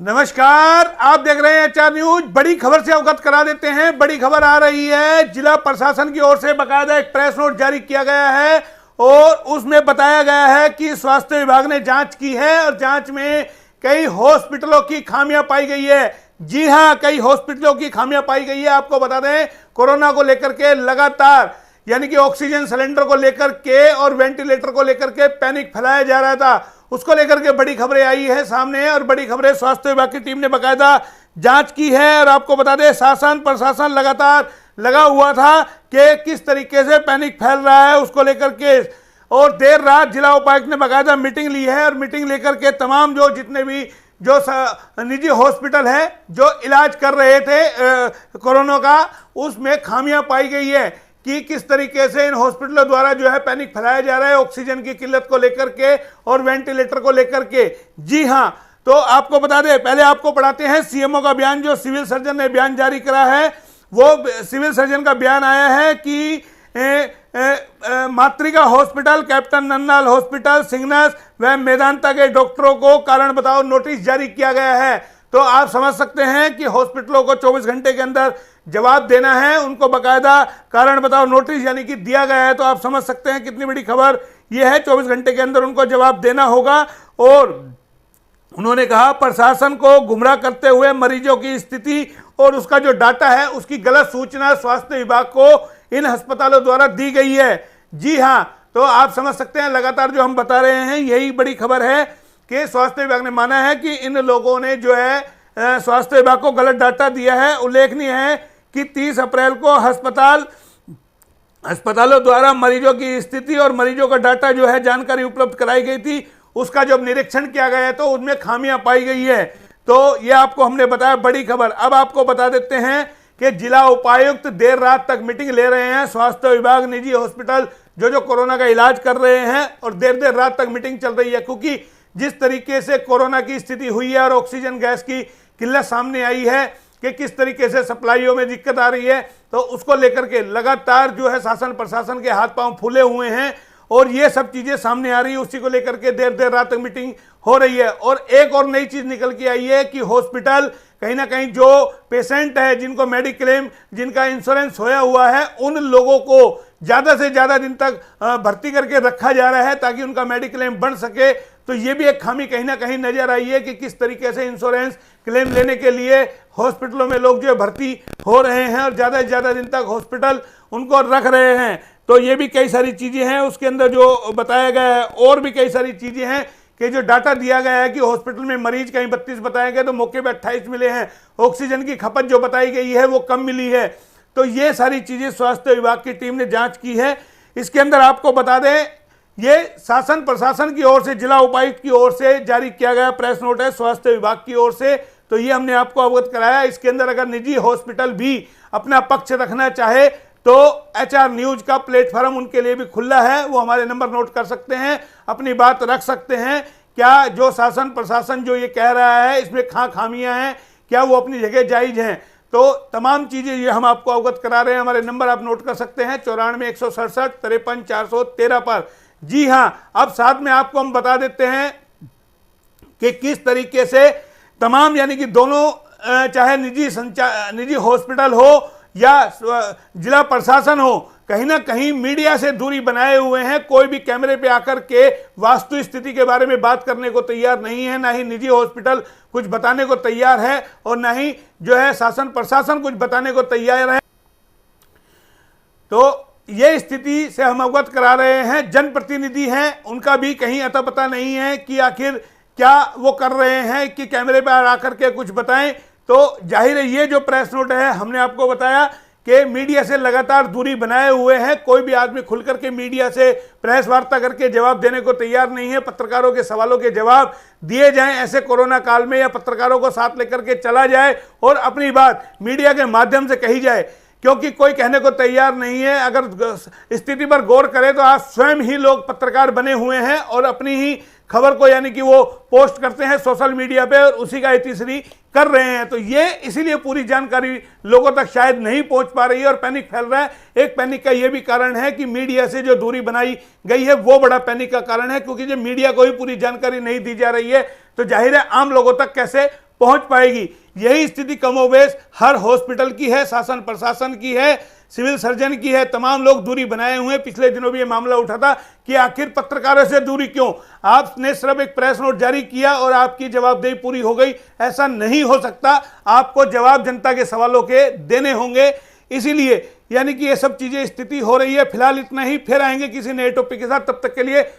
नमस्कार, आप देख रहे हैं एचआर न्यूज। बड़ी खबर से अवगत करा देते हैं। बड़ी खबर आ रही है, जिला प्रशासन की ओर से बाकायदा एक प्रेस नोट जारी किया गया है और उसमें बताया गया है कि स्वास्थ्य विभाग ने जांच की है और जांच में कई हॉस्पिटलों की खामियां पाई गई है। जी हां, कई हॉस्पिटलों की खामियां पाई गई है। आपको बता दें, कोरोना को लेकर के लगातार यानी कि ऑक्सीजन सिलेंडर को लेकर के और वेंटिलेटर को लेकर के पैनिक फैलाया जा रहा था। उसको लेकर के बड़ी खबरें आई है सामने और बड़ी खबरें स्वास्थ्य विभाग की टीम ने बाकायदा जांच की है। और आपको बता दें, शासन प्रशासन लगातार लगा हुआ था कि किस तरीके से पैनिक फैल रहा है उसको लेकर के। और देर रात जिला उपायुक्त ने बाकायदा मीटिंग ली है और मीटिंग लेकर के तमाम जितने भी निजी हॉस्पिटल है जो इलाज कर रहे थे कोरोना का, उसमें खामियां पाई गई है कि किस तरीके से इन हॉस्पिटलों द्वारा पैनिक फैलाया जा रहा है ऑक्सीजन की किल्लत को लेकर के और वेंटिलेटर को लेकर के। जी हां, तो आपको बता दें, पहले आपको पढ़ाते हैं सीएमओ का बयान। जो सिविल सर्जन ने बयान जारी करा है, वो सिविल सर्जन का बयान आया है कि मातृका हॉस्पिटल, कैप्टन नन्नाल हॉस्पिटल, सिग्नस व मेदांता के डॉक्टरों को कारण बताओ नोटिस जारी किया गया है। तो आप समझ सकते हैं कि हॉस्पिटलों को 24 घंटे के अंदर जवाब देना है, उनको बाकायदा कारण बताओ नोटिस यानी कि दिया गया है। तो आप समझ सकते हैं कितनी बड़ी खबर यह है, 24 घंटे के अंदर उनको जवाब देना होगा। और उन्होंने कहा, प्रशासन को गुमराह करते हुए मरीजों की स्थिति और उसका जो डाटा है उसकी गलत सूचना स्वास्थ्य विभाग को इन अस्पतालों द्वारा दी गई है। जी हां, तो आप समझ सकते हैं लगातार जो हम बता रहे हैं यही बड़ी खबर है कि स्वास्थ्य विभाग ने माना है कि इन लोगों ने स्वास्थ्य विभाग को गलत डाटा दिया है। उल्लेखनीय है कि 30 अप्रैल को अस्पतालों द्वारा मरीजों की स्थिति और मरीजों का डाटा जानकारी उपलब्ध कराई गई थी। उसका जब निरीक्षण किया गया है तो उनमें खामियां पाई गई है। तो ये आपको हमने बताया बड़ी खबर। अब आपको बता देते हैं कि जिला उपायुक्त देर रात तक मीटिंग ले रहे हैं। स्वास्थ्य विभाग, निजी हॉस्पिटल जो कोरोना का इलाज कर रहे हैं और देर रात तक मीटिंग चल रही है, क्योंकि जिस तरीके से कोरोना की स्थिति हुई है और ऑक्सीजन गैस की किल्लत सामने आई है कि किस तरीके से सप्लाईयों में दिक्कत आ रही है, तो उसको लेकर के लगातार शासन प्रशासन के हाथ पांव फूले हुए हैं और ये सब चीजें सामने आ रही है। उसी को लेकर के देर रात तक मीटिंग हो रही है। और एक और नई चीज निकल के आई है कि हॉस्पिटल कहीं ना कहीं जो पेशेंट है, जिनको मेडिक्लेम, जिनका इंश्योरेंस होया हुआ है, उन लोगों को ज्यादा से ज्यादा दिन तक भर्ती करके रखा जा रहा है ताकि उनका मेडिक्लेम बन सके। तो ये भी एक खामी कहीं ना कहीं नजर आई है कि किस तरीके से इंश्योरेंस क्लेम लेने के लिए हॉस्पिटलों में लोग भर्ती हो रहे हैं और ज्यादा से ज्यादा दिन तक हॉस्पिटल उनको रख रहे हैं। तो ये भी कई सारी चीजें हैं उसके अंदर जो बताया गया है। और भी कई सारी चीजें हैं कि जो डाटा दिया गया है कि हॉस्पिटल में मरीज कहीं 32 बताए गए तो मौके पर 28 मिले हैं। ऑक्सीजन की खपत जो बताई गई है वो कम मिली है। तो ये सारी चीजें स्वास्थ्य विभाग की टीम ने जांच की है। इसके अंदर आपको बता दें, ये शासन प्रशासन की ओर से, जिला उपायुक्त की ओर से जारी किया गया प्रेस नोट है स्वास्थ्य विभाग की ओर से। तो ये हमने आपको अवगत कराया। इसके अंदर अगर निजी हॉस्पिटल भी अपना पक्ष रखना चाहे तो एचआर न्यूज का प्लेटफॉर्म उनके लिए भी खुला है। वो हमारे नंबर नोट कर सकते हैं, अपनी बात रख सकते हैं। क्या जो शासन प्रशासन जो ये कह रहा है इसमें खामियां हैं, क्या वो अपनी जगह जायज हैं? तो तमाम चीजें ये हम आपको अवगत करा रहे हैं। हमारे नंबर आप नोट कर सकते हैं 94 167 53 413 पर। जी हां, अब साथ में आपको हम बता देते हैं कि किस तरीके से तमाम यानी कि दोनों, चाहे निजी हॉस्पिटल हो या जिला प्रशासन हो, कहीं ना कहीं मीडिया से दूरी बनाए हुए हैं। कोई भी कैमरे पे आकर के वास्तु स्थिति के बारे में बात करने को तैयार नहीं है। ना ही निजी हॉस्पिटल कुछ बताने को तैयार है और ना ही शासन प्रशासन कुछ बताने को तैयार है। तो ये स्थिति से हम अवगत करा रहे हैं। जनप्रतिनिधि हैं, उनका भी कहीं अता पता नहीं है कि आखिर क्या वो कर रहे हैं कि कैमरे पर आकर के कुछ बताएं। तो जाहिर है ये जो प्रेस नोट है, हमने आपको बताया कि मीडिया से लगातार दूरी बनाए हुए हैं। कोई भी आदमी खुल करके मीडिया से प्रेस वार्ता करके जवाब देने को तैयार नहीं है। पत्रकारों के सवालों के जवाब दिए जाएं ऐसे कोरोना काल में, या पत्रकारों को साथ लेकर के चला जाए और अपनी बात मीडिया के माध्यम से कही जाए, क्योंकि कोई कहने को तैयार नहीं है। अगर स्थिति पर गौर करें तो आज स्वयं ही लोग पत्रकार बने हुए हैं और अपनी ही खबर को यानी कि वो पोस्ट करते हैं सोशल मीडिया पे और उसी का तीसरी कर रहे हैं। तो ये इसीलिए पूरी जानकारी लोगों तक शायद नहीं पहुंच पा रही है और पैनिक फैल रहा है। एक पैनिक का ये भी कारण है कि मीडिया से जो दूरी बनाई गई है वो बड़ा पैनिक का कारण है, क्योंकि जब मीडिया को ही पूरी जानकारी नहीं दी जा रही है तो जाहिर है आम लोगों तक कैसे पहुंच पाएगी। यही स्थिति कमोबेश हर हॉस्पिटल की है, शासन प्रशासन की है, सिविल सर्जन की है। तमाम लोग दूरी बनाए हुए हैं। पिछले दिनों भी ये मामला उठा था कि आखिर पत्रकारों से दूरी क्यों? आपने सिर्फ एक प्रेस नोट जारी किया और आपकी जवाबदेही पूरी हो गई, ऐसा नहीं हो सकता। आपको जवाब जनता के सवालों के देने होंगे। इसीलिए यानी कि ये सब चीजें स्थिति हो रही है। फिलहाल इतना ही, फिर आएंगे किसी नए टॉपिक के साथ। तब तक के लिए